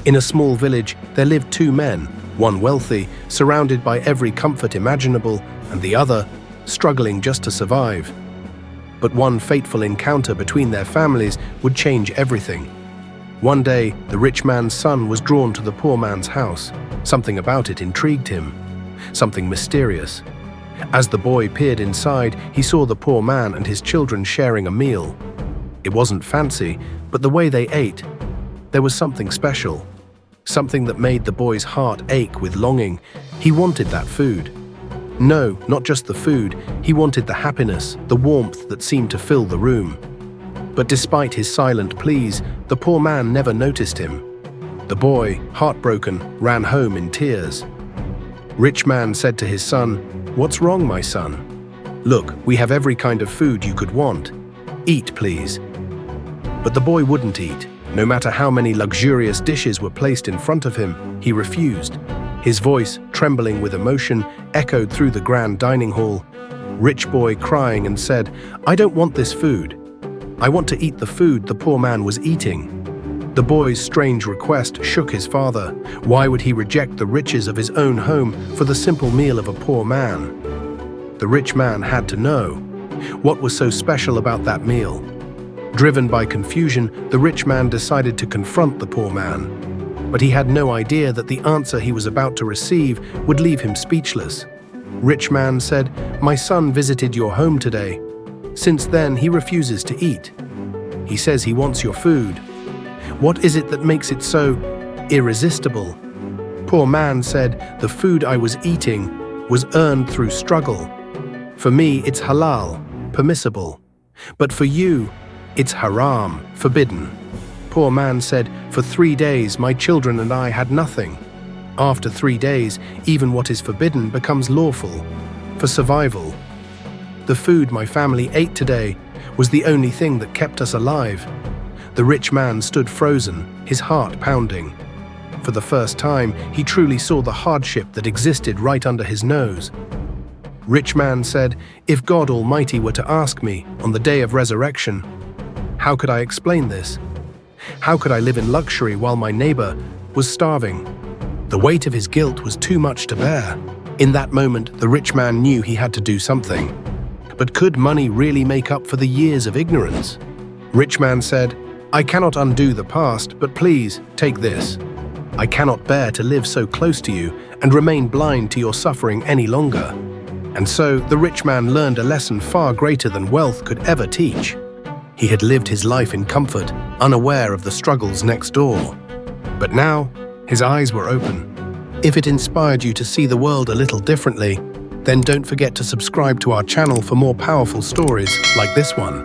In a small village, there lived two men, one wealthy, surrounded by every comfort imaginable, and the other, struggling just to survive. But one fateful encounter between their families would change everything. One day, the rich man's son was drawn to the poor man's house. Something about it intrigued him, something mysterious. As the boy peered inside, he saw the poor man and his children sharing a meal. It wasn't fancy, but the way they ate, there was something special. Something that made the boy's heart ache with longing. He wanted that food. No, not just the food. He wanted the happiness, the warmth that seemed to fill the room. But despite his silent pleas, the poor man never noticed him. The boy, heartbroken, ran home in tears. Rich man said to his son, "What's wrong, my son? Look, we have every kind of food you could want. Eat, please." But the boy wouldn't eat. No matter how many luxurious dishes were placed in front of him, he refused. His voice, trembling with emotion, echoed through the grand dining hall. Rich boy crying and said, "I don't want this food. I want to eat the food the poor man was eating." The boy's strange request shook his father. Why would he reject the riches of his own home for the simple meal of a poor man? The rich man had to know. What was so special about that meal? Driven by confusion, the rich man decided to confront the poor man. But he had no idea that the answer he was about to receive would leave him speechless. Rich man said, "My son visited your home today. Since then, he refuses to eat. He says he wants your food. What is it that makes it so irresistible?" Poor man said, "The food I was eating was earned through struggle. For me, it's halal, permissible. But for you, it's haram, forbidden." Poor man said, "For 3 days, my children and I had nothing. After 3 days, even what is forbidden becomes lawful, for survival. The food my family ate today was the only thing that kept us alive." The rich man stood frozen, his heart pounding. For the first time, he truly saw the hardship that existed right under his nose. Rich man said, "If God Almighty were to ask me on the day of resurrection, how could I explain this? How could I live in luxury while my neighbor was starving?" The weight of his guilt was too much to bear. In that moment, the rich man knew he had to do something. But could money really make up for the years of ignorance? Rich man said, "I cannot undo the past, but please, take this. I cannot bear to live so close to you and remain blind to your suffering any longer." And so, the rich man learned a lesson far greater than wealth could ever teach. He had lived his life in comfort, unaware of the struggles next door. But now, his eyes were open. If it inspired you to see the world a little differently, then don't forget to subscribe to our channel for more powerful stories like this one.